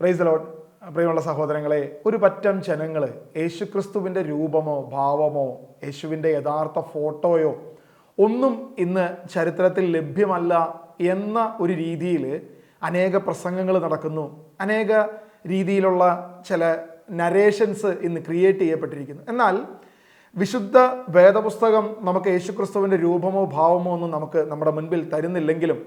Praise the Lord. പ്രിയമുള്ള സഹോദരങ്ങളെ, ഒരു പറ്റം ജനങ്ങൾ യേശുക്രിസ്തുവിൻ്റെ രൂപമോ ഭാവമോ യേശുവിൻ്റെ യഥാർത്ഥ ഫോട്ടോയോ ഒന്നും ഇന്ന് ചരിത്രത്തിൽ ലഭ്യമല്ല എന്ന ഒരു രീതിയിൽ അനേക പ്രസംഗങ്ങൾ നടക്കുന്നു. അനേക രീതിയിലുള്ള ചില നരേഷൻസ് ഇന്ന് ക്രിയേറ്റ് ചെയ്യപ്പെട്ടിരിക്കുന്നു. എന്നാൽ വിശുദ്ധ വേദപുസ്തകം നമുക്ക് യേശുക്രിസ്തുവിൻ്റെ രൂപമോ ഭാവമോ ഒന്നും നമുക്ക് നമ്മുടെ മുൻപിൽ തരുന്നില്ലെങ്കിലും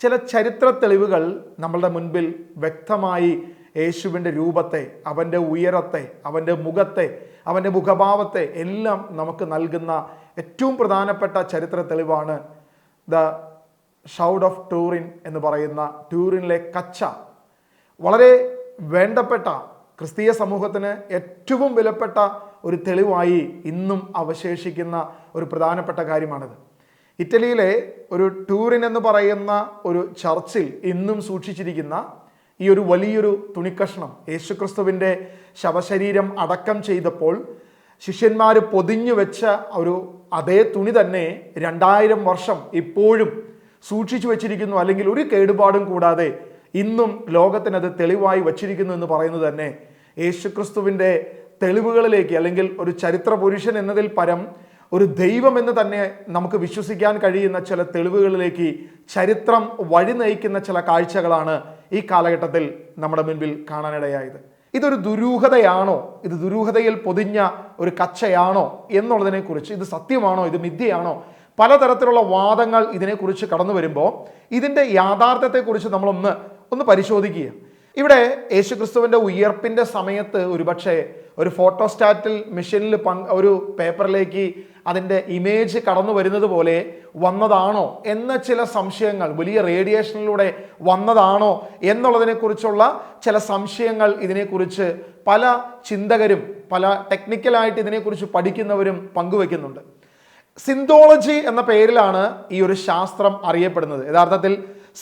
ചില ചരിത്ര തെളിവുകൾ നമ്മളുടെ മുൻപിൽ വ്യക്തമായി യേശുവിൻ്റെ രൂപത്തെ, അവൻ്റെ ഉയരത്തെ, അവൻ്റെ മുഖത്തെ, അവൻ്റെ മുഖഭാവത്തെ എല്ലാം നമുക്ക് നൽകുന്ന ഏറ്റവും പ്രധാനപ്പെട്ട ചരിത്ര തെളിവാണ് ദ ഷൗഡ് ഓഫ് ടൂറിൻ എന്ന് പറയുന്ന ടൂറിനിലെ കച്ച. വളരെ വേണ്ടപ്പെട്ട ക്രിസ്തീയ സമൂഹത്തിന് ഏറ്റവും വിലപ്പെട്ട ഒരു തെളിവായി ഇന്നും അവശേഷിക്കുന്ന ഒരു പ്രധാനപ്പെട്ട കാര്യമാണിത്. ഇറ്റലിയിലെ ഒരു ടൂറിൻ എന്ന് പറയുന്ന ഒരു ചർച്ചിൽ ഇന്നും സൂക്ഷിച്ചിരിക്കുന്ന ഈ ഒരു വലിയൊരു തുണിക്കഷ്ണം യേശുക്രിസ്തുവിൻ്റെ ശവശരീരം അടക്കം ചെയ്തപ്പോൾ ശിഷ്യന്മാർ പൊതിഞ്ഞു വെച്ച ഒരു അതേ തുണി തന്നെ 2000 വർഷം ഇപ്പോഴും സൂക്ഷിച്ചു വെച്ചിരിക്കുന്നു. അല്ലെങ്കിൽ ഒരു കേടുപാടും കൂടാതെ ഇന്നും ലോകത്തിനത് തെളിവായി വച്ചിരിക്കുന്നു എന്ന് പറയുന്നത് തന്നെ യേശുക്രിസ്തുവിൻ്റെ തെളിവുകളിലേക്ക്, അല്ലെങ്കിൽ ഒരു ചരിത്ര പുരുഷൻ എന്നതിൽ പരം ഒരു ദൈവം എന്ന് തന്നെ നമുക്ക് വിശ്വസിക്കാൻ കഴിയുന്ന ചില തെളിവുകളിലേക്ക് ചരിത്രം വഴി നയിക്കുന്ന ചില കാഴ്ചകളാണ് ഈ കാലഘട്ടത്തിൽ നമ്മുടെ മുൻപിൽ കാണാനിടയായത്. ഇതൊരു ദുരൂഹതയാണോ, ഇത് ദുരൂഹതയിൽ പൊതിഞ്ഞ ഒരു കച്ചയാണോ എന്നുള്ളതിനെക്കുറിച്ച്, ഇത് സത്യമാണോ, ഇത് മിഥ്യയാണോ, പലതരത്തിലുള്ള വാദങ്ങൾ ഇതിനെക്കുറിച്ച് കടന്നു വരുമ്പോൾ ഇതിൻ്റെ യാഥാർത്ഥ്യത്തെക്കുറിച്ച് നമ്മളൊന്ന് പരിശോധിക്കുക. ഇവിടെ യേശുക്രിസ്തുവിൻ്റെ ഉയർപ്പിൻ്റെ സമയത്ത് ഒരുപക്ഷെ ഒരു ഫോട്ടോസ്റ്റാറ്റിൽ മെഷീനിൽ ഒരു പേപ്പറിലേക്ക് അതിൻ്റെ ഇമേജ് കടന്നു വരുന്നത് പോലെ വന്നതാണോ എന്ന ചില സംശയങ്ങൾ, വലിയ റേഡിയേഷനിലൂടെ വന്നതാണോ എന്നുള്ളതിനെക്കുറിച്ചുള്ള ചില സംശയങ്ങൾ ഇതിനെക്കുറിച്ച് പല ചിന്തകരും, പല ടെക്നിക്കലായിട്ട് ഇതിനെക്കുറിച്ച് പഠിക്കുന്നവരും പങ്കുവെക്കുന്നുണ്ട്. സിന്തോളജി എന്ന പേരിലാണ് ഈ ഒരു ശാസ്ത്രം അറിയപ്പെടുന്നത്. യഥാർത്ഥത്തിൽ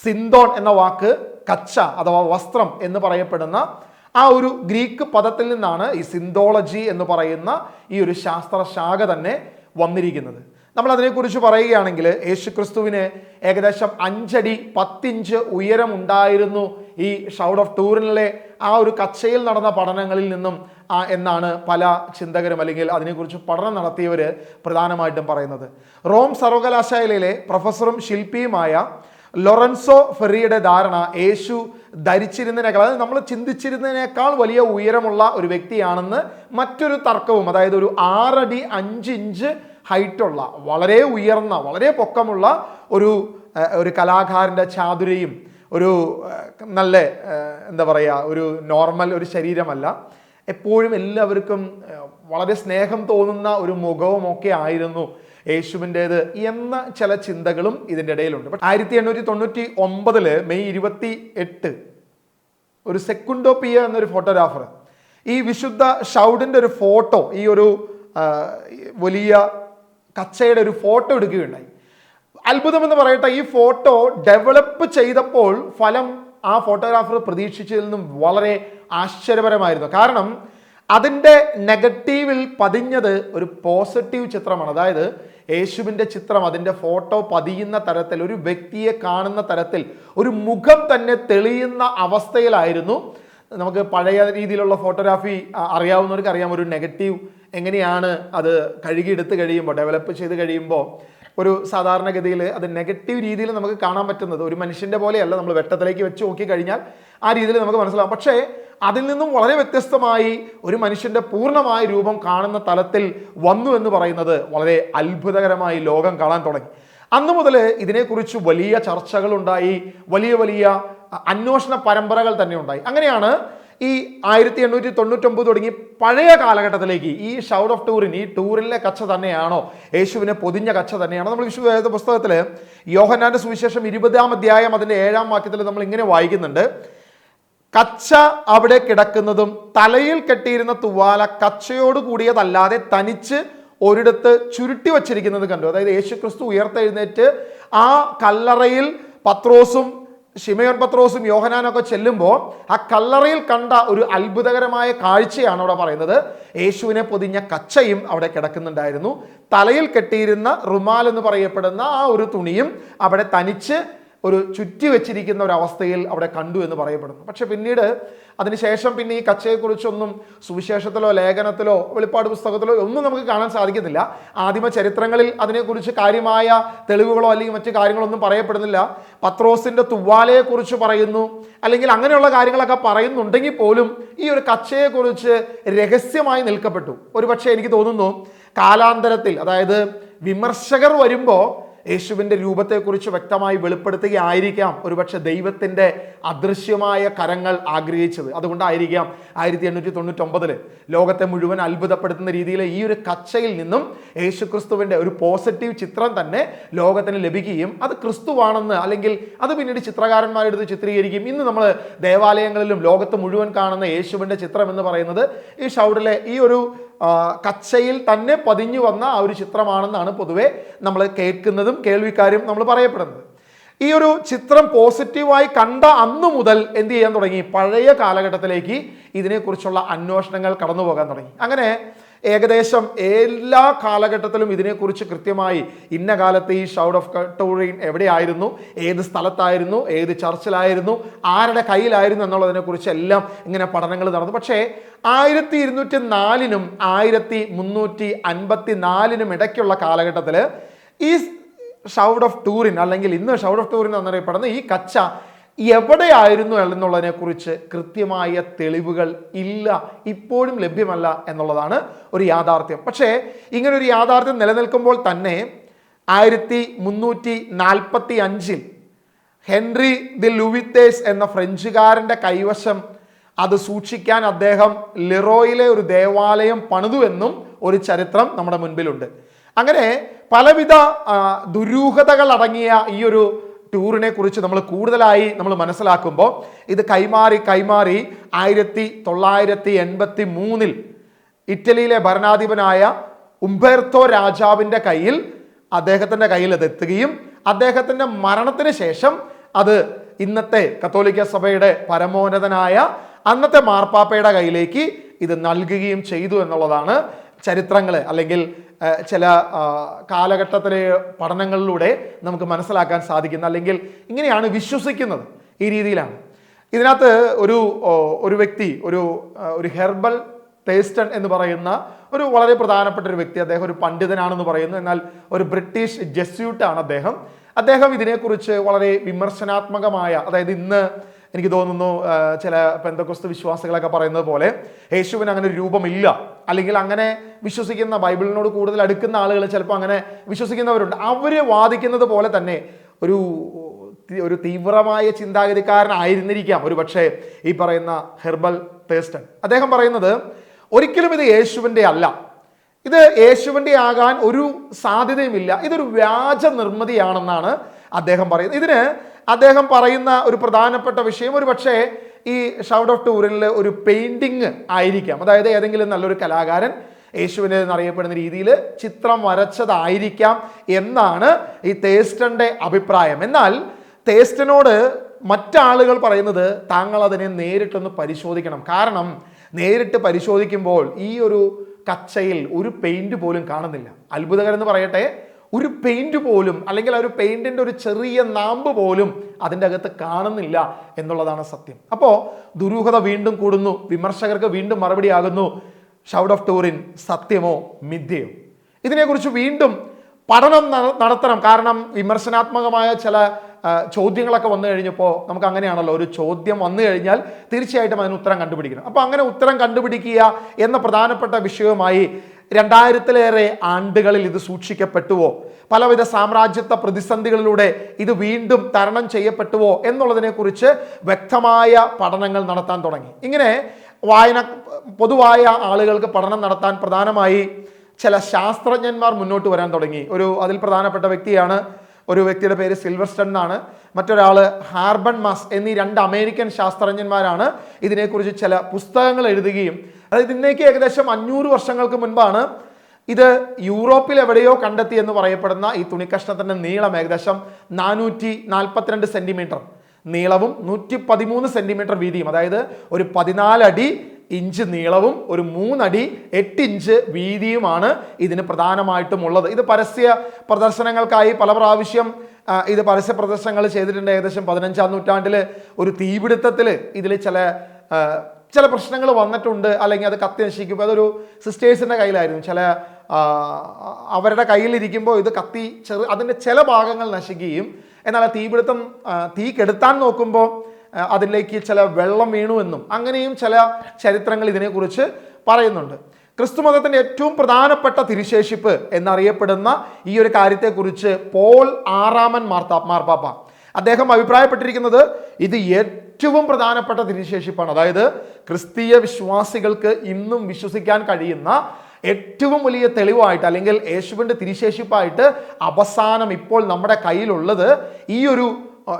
സിന്തോൺ എന്ന വാക്ക് കച്ച അഥവാ വസ്ത്രം എന്ന് പറയപ്പെടുന്ന ആ ഒരു ഗ്രീക്ക് പദത്തിൽ നിന്നാണ് ഈ സിന്തോളജി എന്ന് പറയുന്ന ഈ ഒരു ശാസ്ത്രശാഖ തന്നെ വന്നിരിക്കുന്നത്. നമ്മൾ അതിനെക്കുറിച്ച് പറയുകയാണെങ്കിൽ യേശുക്രിസ്തുവിന് ഏകദേശം 5 അടി 10 ഇഞ്ച് ഉയരം ഉണ്ടായിരുന്നു ഈ ഷൗഡ് ഓഫ് ടൂറിനിലെ ആ ഒരു കച്ചയിൽ നടന്ന പഠനങ്ങളിൽ നിന്നും എന്നാണ് പല ചിന്തകരും അല്ലെങ്കിൽ അതിനെക്കുറിച്ച് പഠനം നടത്തിയവർ പ്രധാനമായിട്ടും പറയുന്നത്. റോം സർവകലാശാലയിലെ പ്രൊഫസറും ശില്പിയുമായ ലൊറൻസോ ഫെറിയുടെ ധാരണ യേശു ധരിച്ചിരുന്നതിനേക്കാൾ, അതായത് നമ്മൾ ചിന്തിച്ചിരുന്നതിനേക്കാൾ വലിയ ഉയരമുള്ള ഒരു വ്യക്തിയാണെന്ന് മറ്റൊരു തർക്കവും, അതായത് ഒരു 6 അടി 5 ഇഞ്ച് ഹൈറ്റുള്ള, വളരെ ഉയർന്ന, വളരെ പൊക്കമുള്ള ഒരു കലാകാരൻ്റെ ചാതുരയും ഒരു നല്ല എന്താ പറയുക, ഒരു നോർമൽ ഒരു ശരീരമല്ല, എപ്പോഴും എല്ലാവർക്കും വളരെ സ്നേഹം തോന്നുന്ന ഒരു മുഖവും ഒക്കെ ആയിരുന്നു യേശുവിൻ്റേത് എന്ന ചില ചിന്തകളും ഇതിൻ്റെ ഇടയിലുണ്ട്. 1899 മെയ് 28 ഒരു സെക്കുണ്ടോ പിയ എന്നൊരു ഫോട്ടോഗ്രാഫർ ഈ വിശുദ്ധ ഷൗഡിൻ്റെ ഒരു ഫോട്ടോ, ഈ ഒരു വലിയ കച്ചയുടെ ഒരു ഫോട്ടോ എടുക്കുകയുണ്ടായി. അത്ഭുതമെന്ന് പറയട്ടെ, ഈ ഫോട്ടോ ഡെവലപ്പ് ചെയ്തപ്പോൾ ഫലം ആ ഫോട്ടോഗ്രാഫർ പ്രതീക്ഷിച്ചതിൽ നിന്നും വളരെ ആശ്ചര്യപരമായിരുന്നു. കാരണം അതിൻ്റെ നെഗറ്റീവിൽ പതിഞ്ഞത് ഒരു പോസിറ്റീവ് ചിത്രമാണ്. അതായത് യേശുവിൻ്റെ ചിത്രം, അതിൻ്റെ ഫോട്ടോ പതിയുന്ന തരത്തിൽ, ഒരു വ്യക്തിയെ കാണുന്ന തരത്തിൽ, ഒരു മുഖം തന്നെ തെളിയുന്ന അവസ്ഥയിലായിരുന്നു. നമുക്ക് പഴയ രീതിയിലുള്ള ഫോട്ടോഗ്രാഫി അറിയാവുന്നവർക്ക് അറിയാം, ഒരു നെഗറ്റീവ് എങ്ങനെയാണ് അത് കഴുകിയെടുത്ത് കഴിയുമ്പോൾ, ഡെവലപ്പ് ചെയ്ത് കഴിയുമ്പോൾ ഒരു സാധാരണഗതിയിൽ അത് നെഗറ്റീവ് രീതിയിൽ നമുക്ക് കാണാൻ പറ്റുന്നത് ഒരു മനുഷ്യൻ്റെ പോലെയല്ല. നമ്മൾ വെട്ടത്തിലേക്ക് വെച്ച് നോക്കി കഴിഞ്ഞാൽ ആ രീതിയിൽ നമുക്ക് മനസ്സിലാവും. പക്ഷേ അതിൽ നിന്നും വളരെ വ്യത്യസ്തമായി ഒരു മനുഷ്യൻ്റെ പൂർണ്ണമായ രൂപം കാണുന്ന തലത്തിൽ വന്നു എന്ന് പറയുന്നത് വളരെ അത്ഭുതകരമായി ലോകം കാണാൻ തുടങ്ങി. അന്നു മുതൽ ഇതിനെക്കുറിച്ച് വലിയ ചർച്ചകളുണ്ടായി, വലിയ വലിയ അന്വേഷണ പരമ്പരകൾ തന്നെ ഉണ്ടായി. അങ്ങനെയാണ് ഈ 1899 തുടങ്ങി പഴയ കാലഘട്ടത്തിലേക്ക് ഈ ഷൗഡ് ഓഫ് ടൂറിൻ, ഈ ടൂറിനിലെ കച്ച തന്നെയാണോ, യേശുവിനെ പൊതിഞ്ഞ കച്ച തന്നെയാണോ? നമ്മൾ വിശുദ്ധ പുസ്തകത്തിൽ യോഹന്നാന്റെ സുവിശേഷം 20-ാം അധ്യായം അതിൻ്റെ 7-ാം വാക്യത്തിൽ നമ്മൾ ഇങ്ങനെ വായിക്കുന്നുണ്ട്: കച്ച അവിടെ കിടക്കുന്നതും തലയിൽ കെട്ടിയിരുന്ന തുവാല കച്ചയോട് കൂടിയതല്ലാതെ തനിച്ച് ഒരിടത്ത് ചുരുട്ടി വച്ചിരിക്കുന്നത് കണ്ടു. അതായത് യേശുക്രിസ്തു ഉയർത്തെഴുന്നേറ്റ് ആ കല്ലറയിൽ പത്രോസും ശിമയോൻ പത്രോസും യോഹനാനൊക്കെ ചെല്ലുമ്പോൾ ആ കല്ലറയിൽ കണ്ട ഒരു അത്ഭുതകരമായ കാഴ്ചയാണ് അവിടെ പറയുന്നത്. യേശുവിനെ പൊതിഞ്ഞ കച്ചയും അവിടെ കിടക്കുന്നുണ്ടായിരുന്നു. തലയിൽ കെട്ടിയിരുന്ന റുമാൽ എന്ന് പറയപ്പെടുന്ന ആ ഒരു തുണിയും അവിടെ തനിച്ച് ഒരു ചുറ്റി വെച്ചിരിക്കുന്ന ഒരു അവസ്ഥയിൽ അവിടെ കണ്ടു എന്ന് പറയപ്പെടുന്നു. പക്ഷെ പിന്നീട് അതിനുശേഷം പിന്നെ ഈ കച്ചയെക്കുറിച്ചൊന്നും സുവിശേഷത്തിലോ ലേഖനത്തിലോ വെളിപ്പാട് പുസ്തകത്തിലോ ഒന്നും നമുക്ക് കാണാൻ സാധിക്കുന്നില്ല. ആദിമ ചരിത്രങ്ങളിൽ അതിനെക്കുറിച്ച് കാര്യമായ തെളിവുകളോ അല്ലെങ്കിൽ മറ്റു കാര്യങ്ങളൊന്നും പറയപ്പെടുന്നില്ല. പത്രോസിന്റെ തുവാലയെക്കുറിച്ച് പറയുന്നു, അല്ലെങ്കിൽ അങ്ങനെയുള്ള കാര്യങ്ങളൊക്കെ പറയുന്നുണ്ടെങ്കിൽ പോലും ഈ ഒരു കച്ചയെക്കുറിച്ച് രഹസ്യമായി നിൽക്കപ്പെട്ടു. ഒരുപക്ഷെ എനിക്ക് തോന്നുന്നു കാലാന്തരത്തിൽ, അതായത് വിമർശകർ വരുമ്പോൾ യേശുവിൻ്റെ രൂപത്തെക്കുറിച്ച് വ്യക്തമായി വെളിപ്പെടുത്തുകയായിരിക്കാം ഒരുപക്ഷെ ദൈവത്തിൻ്റെ അദൃശ്യമായ കരങ്ങൾ ആഗ്രഹിച്ചത്. അതുകൊണ്ടായിരിക്കാം 1899 ലോകത്തെ മുഴുവൻ അത്ഭുതപ്പെടുത്തുന്ന രീതിയിൽ ഈ ഒരു കച്ചയിൽ നിന്നും യേശുക്രിസ്തുവിൻ്റെ ഒരു പോസിറ്റീവ് ചിത്രം തന്നെ ലോകത്തിന് ലഭിക്കുകയും അത് ക്രിസ്തുവാണെന്ന്, അല്ലെങ്കിൽ അത് പിന്നീട് ചിത്രകാരന്മാരെടുത്ത് ചിത്രീകരിക്കും. ഇന്ന് നമ്മൾ ദേവാലയങ്ങളിലും ലോകത്ത് മുഴുവൻ കാണുന്ന യേശുവിൻ്റെ ചിത്രം എന്ന് പറയുന്നത് ഈ ഷൗഡിലെ ഈ ഒരു കച്ചയിൽ തന്നെ പതിഞ്ഞു വന്ന ആ ഒരു ചിത്രമാണെന്നാണ് പൊതുവെ നമ്മൾ കേൾക്കുന്നതും കേൾവിക്കാരും നമ്മൾ പറയപ്പെടുന്നത്. ഈ ഒരു ചിത്രം പോസിറ്റീവായി കണ്ട അന്നു മുതൽ എന്ത് ചെയ്യാൻ തുടങ്ങി? പഴയ കാലഘട്ടത്തിലേക്ക് ഇതിനെക്കുറിച്ചുള്ള അന്വേഷണങ്ങൾ കടന്നു പോകാൻ തുടങ്ങി. അങ്ങനെ ഏകദേശം എല്ലാ കാലഘട്ടത്തിലും ഇതിനെക്കുറിച്ച് കൃത്യമായി ഇന്ന കാലത്ത് ഈ ഷൗഡ് ഓഫ് ടൂറിൻ എവിടെയായിരുന്നു, ഏത് സ്ഥലത്തായിരുന്നു, ഏത് ചർച്ചിലായിരുന്നു, ആരുടെ കയ്യിലായിരുന്നു എന്നുള്ളതിനെക്കുറിച്ച് എല്ലാം ഇങ്ങനെ പഠനങ്ങൾ നടന്നു. പക്ഷേ 1204 1354 ഇടയ്ക്കുള്ള കാലഘട്ടത്തിൽ ഈ ഷൗഡ് ഓഫ് ടൂറിൻ, അല്ലെങ്കിൽ ഇന്ന് ഷൗഡ് ഓഫ് ടൂറിൻ എന്നറിയപ്പെടുന്ന ഈ കച്ച എവിടെയായിരുന്നു എന്നുള്ളതിനെ കുറിച്ച് കൃത്യമായ തെളിവുകൾ ഇല്ല, ഇപ്പോഴും ലഭ്യമല്ല എന്നുള്ളതാണ് ഒരു യാഥാർത്ഥ്യം. പക്ഷേ ഇങ്ങനെ ഒരു യാഥാർത്ഥ്യം നിലനിൽക്കുമ്പോൾ തന്നെ 1345 ഹെൻറി ദി ലൂവിത്തേഴ്സ് എന്ന ഫ്രഞ്ചുകാരൻ്റെ കൈവശം അത് സൂക്ഷിക്കാൻ അദ്ദേഹം ലിറോയിലെ ഒരു ദേവാലയം പണിതു എന്നും ഒരു ചരിത്രം നമ്മുടെ മുൻപിലുണ്ട്. അങ്ങനെ പലവിധ ദുരൂഹതകൾ അടങ്ങിയ ഈ ഒരു ടൂറിനെ കുറിച്ച് നമ്മൾ കൂടുതലായി നമ്മൾ മനസ്സിലാക്കുമ്പോൾ ഇത് കൈമാറി 1983 ഇറ്റലിയിലെ ഭരണാധിപനായ ഉംബെർട്ടോ രാജാവിൻ്റെ കയ്യിൽ, അദ്ദേഹത്തിൻ്റെ കയ്യിൽ അത് എത്തുകയും അദ്ദേഹത്തിൻ്റെ മരണത്തിന് ശേഷം അത് ഇന്നത്തെ കത്തോലിക്ക സഭയുടെ പരമോന്നതനായ അന്നത്തെ മാർപ്പാപ്പയുടെ കയ്യിലേക്ക് ഇത് നൽകുകയും ചെയ്തു എന്നുള്ളതാണ് ചരിത്രങ്ങൾ അല്ലെങ്കിൽ ചില കാലഘട്ടത്തിലെ പഠനങ്ങളിലൂടെ നമുക്ക് മനസ്സിലാക്കാൻ സാധിക്കുന്നത്, അല്ലെങ്കിൽ ഇങ്ങനെയാണ് വിശ്വസിക്കുന്നത്. ഈ രീതിയിലാണ്. ഇതിനകത്ത് ഒരു വ്യക്തി, ഒരു ഹെർബൽ തേസ്റ്റൺ എന്ന് പറയുന്ന ഒരു വളരെ പ്രധാനപ്പെട്ട ഒരു വ്യക്തി, അദ്ദേഹം ഒരു പണ്ഡിതനാണെന്ന് പറയുന്നു, എന്നാൽ ഒരു ബ്രിട്ടീഷ് ജെസ്യൂട്ടാണ് അദ്ദേഹം ഇതിനെക്കുറിച്ച് വളരെ വിമർശനാത്മകമായ, അതായത് ഇന്ന് എനിക്ക് തോന്നുന്നു ചില പെന്തക്കോസ്ത് വിശ്വാസികളൊക്കെ പറയുന്നത് പോലെ യേശുവിന് അങ്ങനെ ഒരു രൂപമില്ല, അല്ലെങ്കിൽ അങ്ങനെ വിശ്വസിക്കുന്ന, ബൈബിളിനോട് കൂടുതൽ അടുക്കുന്ന ആളുകൾ ചിലപ്പോൾ അങ്ങനെ വിശ്വസിക്കുന്നവരുണ്ട്. അവർ വാദിക്കുന്നത് പോലെ തന്നെ ഒരു തീവ്രമായ ചിന്താഗതിക്കാരനായിരുന്നിരിക്കാം ഒരു പക്ഷേ ഈ പറയുന്ന ഹെർബൽ തേസ്റ്റൺ. അദ്ദേഹം പറയുന്നത് ഒരിക്കലും ഇത് യേശുവിൻ്റെ അല്ല, ഇത് യേശുവിൻ്റെ ആകാൻ ഒരു സാധ്യതയുമില്ല, ഇതൊരു വ്യാജ നിർമ്മിതിയാണെന്നാണ് അദ്ദേഹം പറയുന്നത്. ഇതിന് അദ്ദേഹം പറയുന്ന ഒരു പ്രധാനപ്പെട്ട വിഷയം ഒരു പക്ഷേ ഈ ഷൗഡ് ഓഫ് ടൂറിനിൽ ഒരു പെയിന്റിങ് ആയിരിക്കാം. അതായത് ഏതെങ്കിലും നല്ലൊരു കലാകാരൻ യേശുവിനെ എന്നറിയപ്പെടുന്ന രീതിയിൽ ചിത്രം വരച്ചതായിരിക്കാം എന്നാണ് ഈ തേസ്റ്റന്റെ അഭിപ്രായം. എന്നാൽ തേസ്റ്റനോട് മറ്റാളുകൾ പറയുന്നത് താങ്കൾ അതിനെ നേരിട്ടൊന്ന് പരിശോധിക്കണം. കാരണം നേരിട്ട് പരിശോധിക്കുമ്പോൾ ഈ ഒരു കച്ചയിൽ ഒരു പെയിന്റ് പോലും കാണുന്നില്ല. അത്ഭുതകരെന്ന് പറയട്ടെ, ഒരു പെയിന്റ് പോലും, അല്ലെങ്കിൽ ആ ഒരു പെയിന്റിന്റെ ഒരു ചെറിയ നാമ്പ് പോലും അതിൻ്റെ അകത്ത് കാണുന്നില്ല എന്നുള്ളതാണ് സത്യം. അപ്പോൾ ദുരൂഹത വീണ്ടും കൂടുന്നു, വിമർശകർക്ക് വീണ്ടും മറുപടി ആകുന്നു, ഷൗഡ് ഓഫ് ടൂറിൻ സത്യമോ മിഥ്യയോ? ഇതിനെക്കുറിച്ച് വീണ്ടും പഠനം നടത്തണം. കാരണം വിമർശനാത്മകമായ ചില ചോദ്യങ്ങളൊക്കെ വന്നു കഴിഞ്ഞപ്പോൾ നമുക്ക് അങ്ങനെയാണല്ലോ, ഒരു ചോദ്യം വന്നു കഴിഞ്ഞാൽ തീർച്ചയായിട്ടും അതിന് ഉത്തരം കണ്ടുപിടിക്കണം. അപ്പോൾ അങ്ങനെ ഉത്തരം കണ്ടുപിടിക്കുക എന്ന പ്രധാനപ്പെട്ട വിഷയവുമായി 2000-ലേറെ ആണ്ടുകളിൽ ഇത് സൂക്ഷിക്കപ്പെട്ടുവോ, പലവിധ സാമ്രാജ്യത്വ പ്രതിസന്ധികളിലൂടെ ഇത് വീണ്ടും തരണം ചെയ്യപ്പെട്ടുവോ എന്നുള്ളതിനെക്കുറിച്ച് വ്യക്തമായ പഠനങ്ങൾ നടത്താൻ തുടങ്ങി. ഇങ്ങനെ പൊതുവായ ആളുകൾക്ക് പഠനം നടത്താൻ പ്രധാനമായി ചില ശാസ്ത്രജ്ഞന്മാർ മുന്നോട്ട് വരാൻ തുടങ്ങി. അതിൽ പ്രധാനപ്പെട്ട വ്യക്തിയാണ്, ഒരു വ്യക്തിയുടെ പേര് സിൽവർസ്റ്റൺ എന്നാണ്, മറ്റൊരാൾ ഹാർബൺ മാസ് എന്നീ 2 അമേരിക്കൻ ശാസ്ത്രജ്ഞന്മാരാണ് ഇതിനെക്കുറിച്ച് ചില പുസ്തകങ്ങൾ എഴുതുകയും, അതായത് ഇന്നേക്ക് ഏകദേശം 500 വർഷങ്ങൾക്ക് മുൻപാണ് ഇത് യൂറോപ്പിൽ എവിടെയോ കണ്ടെത്തി എന്ന് പറയപ്പെടുന്ന ഈ തുണിക്കഷ്ണത്തിൻ്റെ നീളം ഏകദേശം 442 സെന്റിമീറ്റർ നീളവും 113 സെന്റിമീറ്റർ വീതിയും, അതായത് ഒരു 14 അടി ഇഞ്ച് നീളവും ഒരു 3 അടി 8 ഇഞ്ച് വീതിയുമാണ് ഇതിന് പ്രധാനമായിട്ടും ഉള്ളത്. ഇത് പരസ്യ പ്രദർശനങ്ങൾക്കായി പല പ്രാവശ്യം ഇത് പരസ്യ പ്രദർശനങ്ങൾ ചെയ്തിട്ടുണ്ട്. ഏകദേശം 15-ാം നൂറ്റാണ്ടിൽ ഒരു തീപിടുത്തത്തിൽ ഇതിൽ ചില പ്രശ്നങ്ങൾ വന്നിട്ടുണ്ട്, അല്ലെങ്കിൽ അത് കത്തി നശിക്കുമ്പോൾ അതൊരു സിസ്റ്റേഴ്സിൻ്റെ കയ്യിലായിരുന്നു. അവരുടെ കയ്യിലിരിക്കുമ്പോൾ ഇത് കത്തി അതിൻ്റെ ചില ഭാഗങ്ങൾ നശിക്കുകയും, എന്നാൽ തീപിടുത്തം തീ കെടുത്താൻ നോക്കുമ്പോൾ അതിലേക്ക് ചില വെള്ളം വീണുവെന്നും അങ്ങനെയും ചില ചരിത്രങ്ങൾ ഇതിനെക്കുറിച്ച് പറയുന്നുണ്ട്. ക്രിസ്തുമതത്തിൻ്റെ ഏറ്റവും പ്രധാനപ്പെട്ട തിരുശേഷിപ്പ് എന്നറിയപ്പെടുന്ന ഈ ഒരു കാര്യത്തെക്കുറിച്ച് പോൾ ആറാമൻ മാർപ്പാപ്പ അദ്ദേഹം അഭിപ്രായപ്പെട്ടിരിക്കുന്നത് ഇത് ഏറ്റവും പ്രധാനപ്പെട്ട തിരുശേഷിപ്പാണ്. അതായത് ക്രിസ്തീയ വിശ്വാസികൾക്ക് ഇന്നും വിശ്വസിക്കാൻ കഴിയുന്ന ഏറ്റവും വലിയ തെളിവായിട്ട്, അല്ലെങ്കിൽ യേശുവിൻ്റെ തിരുശേഷിപ്പായിട്ട് അവസാനം ഇപ്പോൾ നമ്മുടെ കയ്യിലുള്ളത് ഈ ഒരു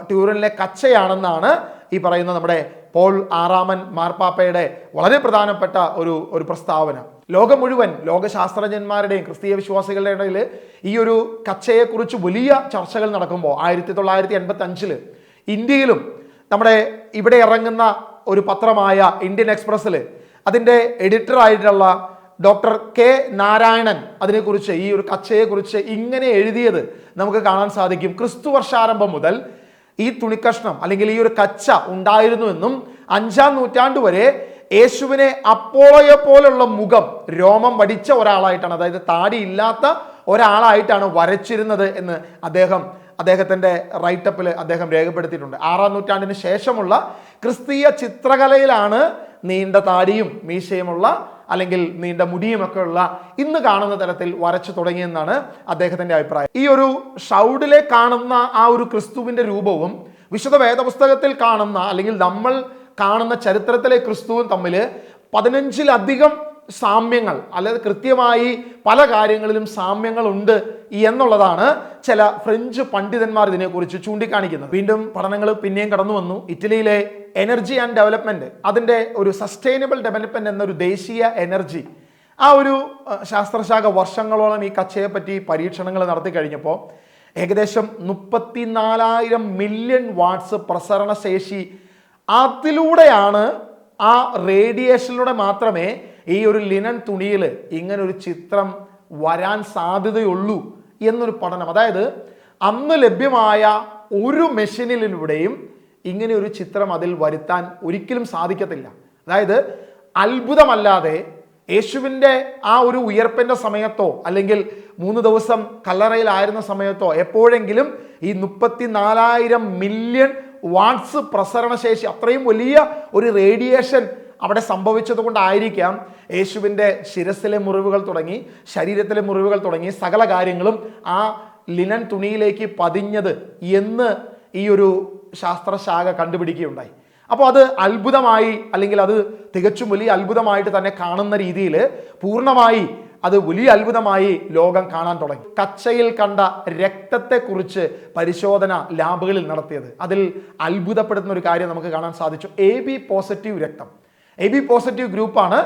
ട്യൂറിനിലെ കച്ചയാണെന്നാണ് ഈ പറയുന്ന നമ്മുടെ പോൾ ആറാമൻ മാർപ്പാപ്പയുടെ വളരെ പ്രധാനപ്പെട്ട ഒരു പ്രസ്താവന. ലോകം മുഴുവൻ ലോകശാസ്ത്രജ്ഞന്മാരുടെയും ക്രിസ്തീയ വിശ്വാസികളുടെ ഇടയിൽ ഈ ഒരു കച്ചയെക്കുറിച്ച് വലിയ ചർച്ചകൾ നടക്കുമ്പോൾ 1985 ഇന്ത്യയിലും നമ്മുടെ ഇവിടെ ഇറങ്ങുന്ന ഒരു പത്രമായ ഇന്ത്യൻ എക്സ്പ്രസ്സിൽ അതിൻ്റെ എഡിറ്ററായിട്ടുള്ള ഡോക്ടർ കെ നാരായണൻ അതിനെക്കുറിച്ച്, ഈ ഒരു കച്ചയെക്കുറിച്ച് ഇങ്ങനെ എഴുതിയത് നമുക്ക് കാണാൻ സാധിക്കും. ക്രിസ്തു വർഷാരംഭം മുതൽ ഈ തുണിക്കഷ്ണം അല്ലെങ്കിൽ ഈ ഒരു കച്ച ഉണ്ടായിരുന്നുവെന്നും 5-ാം നൂറ്റാണ്ട് വരെ യേശുവിനെ അപ്പോളയെ പോലുള്ള മുഖം രോമം വടിച്ച ഒരാളായിട്ടാണ്, അതായത് താടിയില്ലാത്ത ഒരാളായിട്ടാണ് വരച്ചിരുന്നത് എന്ന് അദ്ദേഹത്തിൻ്റെ റൈറ്റപ്പിൽ അദ്ദേഹം രേഖപ്പെടുത്തിയിട്ടുണ്ട്. 6-ാം നൂറ്റാണ്ടിന് ശേഷമുള്ള ക്രിസ്തീയ ചിത്രകലയിലാണ് നീണ്ട താടിയും മീശയുമുള്ള അല്ലെങ്കിൽ നീണ്ട മുടിയുമൊക്കെ ഉള്ള ഇന്ന് കാണുന്ന തരത്തിൽ വരച്ചു തുടങ്ങിയെന്നാണ് അദ്ദേഹത്തിൻ്റെ അഭിപ്രായം. ഈ ഒരു ഷൗഡിലെ കാണുന്ന ആ ഒരു ക്രിസ്തുവിൻ്റെ രൂപവും വിശുദ്ധ വേദപുസ്തകത്തിൽ കാണുന്ന അല്ലെങ്കിൽ നമ്മൾ കാണുന്ന ചരിത്രത്തിലെ ക്രിസ്തുവും തമ്മിൽ 15-ലധികം സാമ്യങ്ങൾ, അല്ലെങ്കിൽ കൃത്യമായി പല കാര്യങ്ങളിലും സാമ്യങ്ങൾ ഉണ്ട് എന്നുള്ളതാണ് ചില ഫ്രഞ്ച് പണ്ഡിതന്മാർ ഇതിനെക്കുറിച്ച് ചൂണ്ടിക്കാണിക്കുന്നത്. വീണ്ടും പഠനങ്ങൾ പിന്നെയും കടന്നു വന്നു. ഇറ്റലിയിലെ എനർജി ആൻഡ് ഡെവലപ്മെന്റ്, അതിൻ്റെ ഒരു സസ്റ്റൈനബിൾ ഡെവലപ്മെന്റ് എന്നൊരു ദേശീയ എനർജി, ആ ഒരു ശാസ്ത്രശാഖ വർഷങ്ങളോളം ഈ കച്ചയെ പറ്റി പരീക്ഷണങ്ങൾ നടത്തി കഴിഞ്ഞപ്പോൾ ഏകദേശം 34,000 മില്യൺ വാട്ട്സ് പ്രസരണ ശേഷി, അതിലൂടെയാണ് ആ റേഡിയേഷനിലൂടെ മാത്രമേ ഈ ഒരു ലിനൻ തുണിയിൽ ഇങ്ങനൊരു ചിത്രം വരാൻ സാധ്യതയുള്ളൂ എന്നൊരു പഠനം. അതായത് അന്ന് ലഭ്യമായ ഒരു മെഷീനിലൂടെയും ഇങ്ങനെ ഒരു ചിത്രം അതിൽ വരുത്താൻ ഒരിക്കലും സാധിക്കത്തില്ല. അതായത് അത്ഭുതമല്ലാതെ യേശുവിൻ്റെ ആ ഒരു ഉയർപ്പിൻ്റെ സമയത്തോ അല്ലെങ്കിൽ 3 ദിവസം കല്ലറയിലായിരുന്ന സമയത്തോ എപ്പോഴെങ്കിലും ഈ 34,000 മില്യൺ വാട്ട്സ് പ്രസരണശേഷി, അത്രയും വലിയ ഒരു റേഡിയേഷൻ അവിടെ സംഭവിച്ചത് കൊണ്ടായിരിക്കാം യേശുവിൻ്റെ ശിരസിലെ മുറിവുകൾ തുടങ്ങി ശരീരത്തിലെ മുറിവുകൾ തുടങ്ങി സകല കാര്യങ്ങളും ആ ലിനൻ തുണിയിലേക്ക് പതിഞ്ഞത് എന്ന് ഈ ഒരു ശാസ്ത്രശാഖ കണ്ടുപിടിക്കുകയുണ്ടായി. അപ്പോൾ അത് അത്ഭുതമായി, അല്ലെങ്കിൽ അത് തികച്ചും വലിയ അത്ഭുതമായിട്ട് തന്നെ കാണുന്ന രീതിയിൽ പൂർണ്ണമായി അത് വലിയ അത്ഭുതമായി ലോകം കാണാൻ തുടങ്ങി. കച്ചയിൽ കണ്ട രക്തത്തെക്കുറിച്ച് പരിശോധന ലാബുകളിൽ നടത്തിയത്, അതിൽ അത്ഭുതപ്പെടുത്തുന്ന ഒരു കാര്യം നമുക്ക് കാണാൻ സാധിച്ചു. AB പോസിറ്റീവ് രക്തം, AB പോസിറ്റീവ് ഗ്രൂപ്പാണ്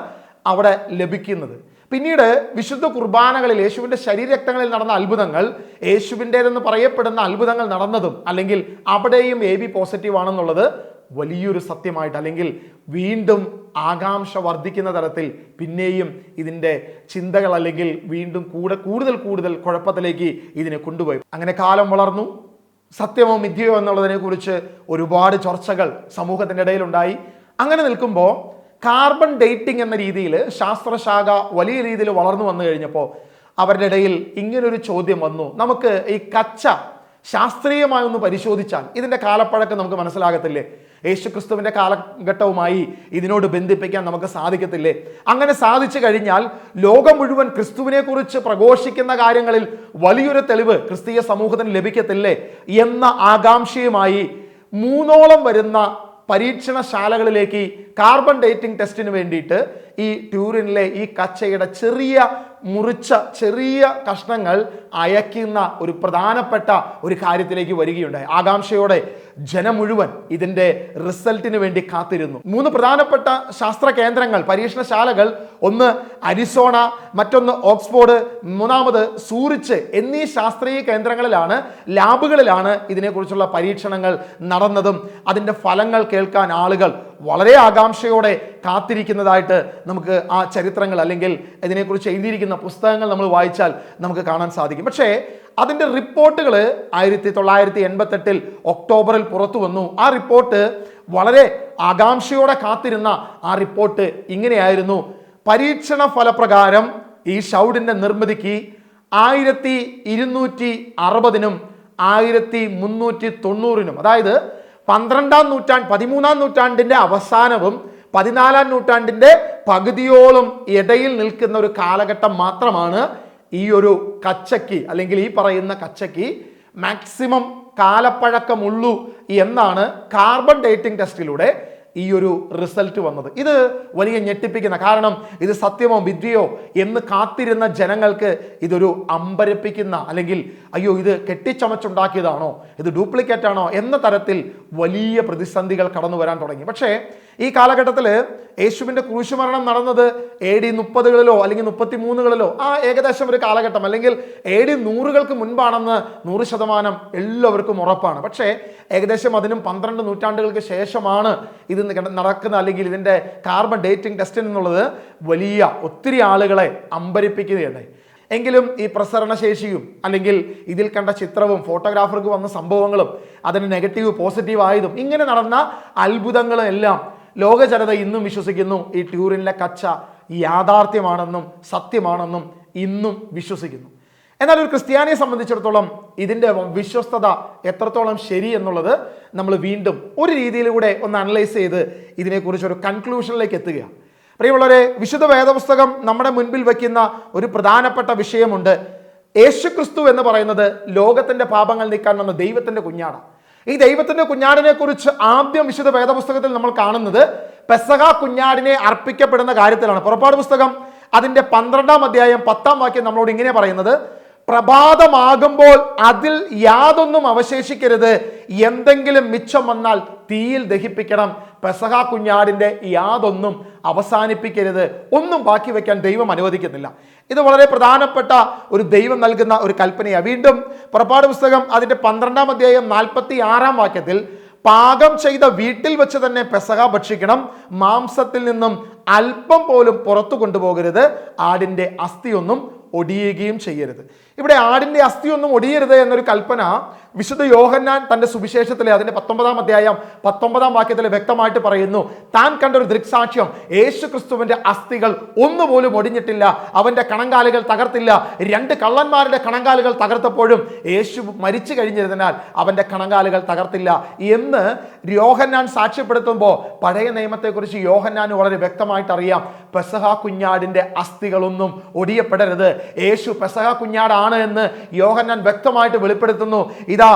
അവിടെ ലഭിക്കുന്നത്. പിന്നീട് വിശുദ്ധ കുർബാനകളിൽ യേശുവിൻ്റെ ശരീരരക്തങ്ങളിൽ നടന്ന അത്ഭുതങ്ങൾ, യേശുവിൻ്റേതെന്ന് പറയപ്പെടുന്ന അത്ഭുതങ്ങൾ നടന്നതും അല്ലെങ്കിൽ അവിടെയും AB പോസിറ്റീവ് ആണെന്നുള്ളത് വലിയൊരു സത്യമായിട്ട്, അല്ലെങ്കിൽ വീണ്ടും ആകാംക്ഷ വർദ്ധിക്കുന്ന തരത്തിൽ പിന്നെയും ഇതിൻ്റെ ചിന്തകൾ അല്ലെങ്കിൽ വീണ്ടും കൂടുതൽ കുഴപ്പത്തിലേക്ക് ഇതിനെ കൊണ്ടുപോയി. അങ്ങനെ കാലം വളർന്നു. സത്യമോ മിഥ്യയോ എന്നുള്ളതിനെ കുറിച്ച് ഒരുപാട് ചർച്ചകൾ സമൂഹത്തിൻ്റെ ഇടയിലുണ്ടായി. അങ്ങനെ നിൽക്കുമ്പോൾ കാർബൺ ഡേറ്റിംഗ് എന്ന രീതിയിൽ ശാസ്ത്രശാഖ വലിയ രീതിയിൽ വളർന്നു വന്നു കഴിഞ്ഞപ്പോൾ അവരുടെ ഇടയിൽ ഇങ്ങനൊരു ചോദ്യം വന്നു: നമുക്ക് ഈ കച്ച ശാസ്ത്രീയമായി ഒന്ന് പരിശോധിച്ചാൽ ഇതിൻ്റെ കാലപ്പഴക്കം നമുക്ക് മനസ്സിലാകത്തില്ലേ? യേശുക്രിസ്തുവിൻ്റെ കാലഘട്ടവുമായി ഇതിനോട് ബന്ധിപ്പിക്കാൻ നമുക്ക് സാധിക്കത്തില്ലേ? അങ്ങനെ സാധിച്ചു കഴിഞ്ഞാൽ ലോകം മുഴുവൻ ക്രിസ്തുവിനെ കുറിച്ച് പ്രഘോഷിക്കുന്ന കാര്യങ്ങളിൽ വലിയൊരു തെളിവ് ക്രിസ്തീയ സമൂഹത്തിന് ലഭിക്കത്തില്ലേ എന്ന ആകാംക്ഷയുമായി 3ഓളം വരുന്ന പരീക്ഷണശാലകളിലേക്ക് കാർബൺ ഡേറ്റിംഗ് ടെസ്റ്റിന് വേണ്ടിയിട്ട് ഈ ട്യൂറിനിലെ ഈ കച്ചയുടെ മുറിച്ച ചെറിയ കഷ്ണങ്ങൾ അയക്കുന്ന ഒരു പ്രധാനപ്പെട്ട ഒരു കാര്യത്തിലേക്ക് വരികയുണ്ടായി. ആകാംക്ഷയോടെ ജനം മുഴുവൻ ഇതിൻ്റെ റിസൾട്ടിന് വേണ്ടി കാത്തിരുന്നു. 3 പ്രധാനപ്പെട്ട ശാസ്ത്ര കേന്ദ്രങ്ങൾ, പരീക്ഷണശാലകൾ, ഒന്ന് അരിസോണ, മറ്റൊന്ന് ഓക്സ്ഫോർഡ്, മൂന്നാമത് സൂറിച്ച് എന്നീ ശാസ്ത്രീയ കേന്ദ്രങ്ങളിലാണ്, ലാബുകളിലാണ് ഇതിനെക്കുറിച്ചുള്ള പരീക്ഷണങ്ങൾ നടന്നതും അതിൻ്റെ ഫലങ്ങൾ കേൾക്കാൻ ആളുകൾ വളരെ ആകാംക്ഷയോടെ കാത്തിരിക്കുന്നതായിട്ട് നമുക്ക് ആ ചരിത്രങ്ങൾ അല്ലെങ്കിൽ ഇതിനെക്കുറിച്ച് എഴുതിയിരിക്കുന്ന പുസ്തകങ്ങൾ നമ്മൾ വായിച്ചാൽ നമുക്ക് കാണാൻ സാധിക്കും. പക്ഷേ അതിൻ്റെ റിപ്പോർട്ടുകൾ 1988 ഒക്ടോബറിൽ പുറത്തു വന്നു. ആ റിപ്പോർട്ട് വളരെ ആകാംക്ഷയോടെ കാത്തിരുന്ന ആ റിപ്പോർട്ട് ഇങ്ങനെയായിരുന്നു: പരീക്ഷണ ഫലപ്രകാരം ഈ ഷൗഡിൻ്റെ നിർമ്മിതിക്ക് 1260 1390 അതായത് 13ാം നൂറ്റാണ്ടിൻ്റെ അവസാനവും 14ാം നൂറ്റാണ്ടിൻ്റെ പകുതിയോളം ഇടയിൽ നിൽക്കുന്ന ഒരു കാലഘട്ടം മാത്രമാണ് ഈ ഒരു കച്ചയ്ക്ക് അല്ലെങ്കിൽ ഈ പറയുന്ന കച്ചയ്ക്ക് മാക്സിമം കാലപ്പഴക്കമുള്ളൂ എന്നാണ് കാർബൺ ഡേറ്റിംഗ് ടെസ്റ്റിലൂടെ ഈ ഒരു റിസൾട്ട് വന്നത്. ഇത് വലിയ ഞെട്ടിപ്പിക്കുന്ന, കാരണം ഇത് സത്യമോ വിദ്യയോ എന്ന് കാത്തിരുന്ന ജനങ്ങൾക്ക് ഇതൊരു അമ്പരപ്പിക്കുന്ന, അല്ലെങ്കിൽ അയ്യോ ഇത് കെട്ടിച്ചമച്ചുണ്ടാക്കിയതാണോ, ഇത് ഡ്യൂപ്ലിക്കേറ്റ് ആണോ എന്ന തരത്തിൽ വലിയ പ്രതിസന്ധികൾ കടന്നു വരാൻ തുടങ്ങി. പക്ഷേ ഈ കാലഘട്ടത്തിൽ യേശുവിൻ്റെ ക്രൂശുമരണം നടന്നത് AD 30കളിലോ അല്ലെങ്കിൽ 33കളിലോ ആ ഏകദേശം ഒരു കാലഘട്ടം, അല്ലെങ്കിൽ AD 100കൾക്ക് മുൻപാണെന്ന് 100% എല്ലാവർക്കും ഉറപ്പാണ്. പക്ഷേ ഏകദേശം അതിനും 12 നൂറ്റാണ്ടുകൾക്ക് ശേഷമാണ് ഇത് നടക്കുന്ന, അല്ലെങ്കിൽ ഇതിൻ്റെ കാർബൺ ഡേറ്റിംഗ് ടെസ്റ്റ് എന്നുള്ളത് വലിയ ഒത്തിരി ആളുകളെ അമ്പരിപ്പിക്കുകയുണ്ടായി. എങ്കിലും ഈ പ്രസരണശേഷിയും അല്ലെങ്കിൽ ഇതിൽ കണ്ട ചിത്രവും ഫോട്ടോഗ്രാഫർക്ക് വന്ന സംഭവങ്ങളും അതിന് നെഗറ്റീവ് പോസിറ്റീവ് ആയതും ഇങ്ങനെ നടന്ന അത്ഭുതങ്ങളും എല്ലാം ലോക ജനത ഇന്നും വിശ്വസിക്കുന്നു. ഈ ട്യൂറിനിലെ കച്ച യാഥാർത്ഥ്യമാണെന്നും സത്യമാണെന്നും ഇന്നും വിശ്വസിക്കുന്നു. എന്നാൽ ഒരു ക്രിസ്ത്യാനിയെ സംബന്ധിച്ചിടത്തോളം ഇതിൻ്റെ വിശ്വസ്തത എത്രത്തോളം ശരി എന്നുള്ളത് നമ്മൾ വീണ്ടും ഒരു രീതിയിലൂടെ ഒന്ന് അനലൈസ് ചെയ്ത് ഇതിനെക്കുറിച്ച് ഒരു കൺക്ലൂഷനിലേക്ക് എത്തുകയാണ്. പ്രിയമുള്ളവരെ, വിശുദ്ധ വേദപുസ്തകം നമ്മുടെ മുൻപിൽ വയ്ക്കുന്ന ഒരു പ്രധാനപ്പെട്ട വിഷയമുണ്ട്. യേശുക്രിസ്തു എന്ന് പറയുന്നത് ലോകത്തിൻ്റെ പാപങ്ങൾ നീക്കാൻ വന്ന ദൈവത്തിൻ്റെ കുഞ്ഞാടാണ്. ഈ ദൈവത്തിൻ്റെ കുഞ്ഞാടിനെ കുറിച്ച് ആദ്യം വിശുദ്ധ വേദപുസ്തകത്തിൽ നമ്മൾ കാണുന്നത് പെസഹ കുഞ്ഞാടിനെ അർപ്പിക്കപ്പെടുന്ന കാര്യത്തിലാണ്. പുറപ്പാട് പുസ്തകം അതിൻ്റെ 12ാം അധ്യായം 10ാം വാക്യം നമ്മളോട് ഇങ്ങനെ പറയുന്നത്: പ്രഭാതമാകുമ്പോൾ അതിൽ യാതൊന്നും അവശേഷിക്കരുത്, എന്തെങ്കിലും മിച്ചം വന്നാൽ തീയിൽ ദഹിപ്പിക്കണം. പെസഹ കുഞ്ഞാടിൻ്റെ യാതൊന്നും അവസാനിപ്പിക്കരുത്, ഒന്നും ബാക്കി വെക്കാൻ ദൈവം അനുവദിക്കുന്നില്ല. ഇത് വളരെ പ്രധാനപ്പെട്ട ഒരു ദൈവം നൽകുന്ന ഒരു കൽപ്പനയാണ്. വീണ്ടും പുറപ്പാട് പുസ്തകം അതിൻ്റെ 12ാം അധ്യായം 46ാം വാക്യത്തിൽ പാകം ചെയ്ത വീട്ടിൽ വെച്ച് തന്നെ പെസഹ ഭക്ഷിക്കണം, മാംസത്തിൽ നിന്നും അല്പം പോലും പുറത്തു കൊണ്ടുപോകരുത്, ആടിൻ്റെ അസ്ഥിയൊന്നും ഒടിയുകയും ചെയ്യരുത്. ഇവിടെ ആടിൻ്റെ അസ്ഥിയൊന്നും ഒടിയരുത് എന്നൊരു കൽപ്പന വിശുദ്ധ യോഹന്നാൻ തൻ്റെ സുവിശേഷത്തിലെ അതിൻ്റെ 19ാം അധ്യായം 19ാം വാക്യത്തിൽ വ്യക്തമായിട്ട് പറയുന്നു. താൻ കണ്ട ഒരു ദൃക്സാക്ഷ്യം, യേശു ക്രിസ്തുവിൻ്റെ അസ്ഥികൾ ഒന്നുപോലും ഒടിഞ്ഞിട്ടില്ല, അവൻ്റെ കണങ്കാലുകൾ തകർത്തില്ല. 2 കള്ളന്മാരുടെ കണങ്കാലുകൾ തകർത്തപ്പോഴും യേശു മരിച്ചു കഴിഞ്ഞിരുന്നാൽ അവൻ്റെ കണങ്കാലുകൾ തകർത്തില്ല എന്ന് യോഹന്നാൻ സാക്ഷ്യപ്പെടുത്തുമ്പോൾ പഴയ നിയമത്തെക്കുറിച്ച് യോഹന്നാന് വളരെ വ്യക്തമായിട്ട് അറിയാം. പെസഹ കുഞ്ഞാടിൻ്റെ അസ്ഥികളൊന്നും ഒടിയപ്പെടരുത്, യേശു പെസഹ കുഞ്ഞാടാണ് എന്ന് യോഹന്നാൻ വ്യക്തമായിട്ട് വെളിപ്പെടുത്തുന്നു. ഇതാ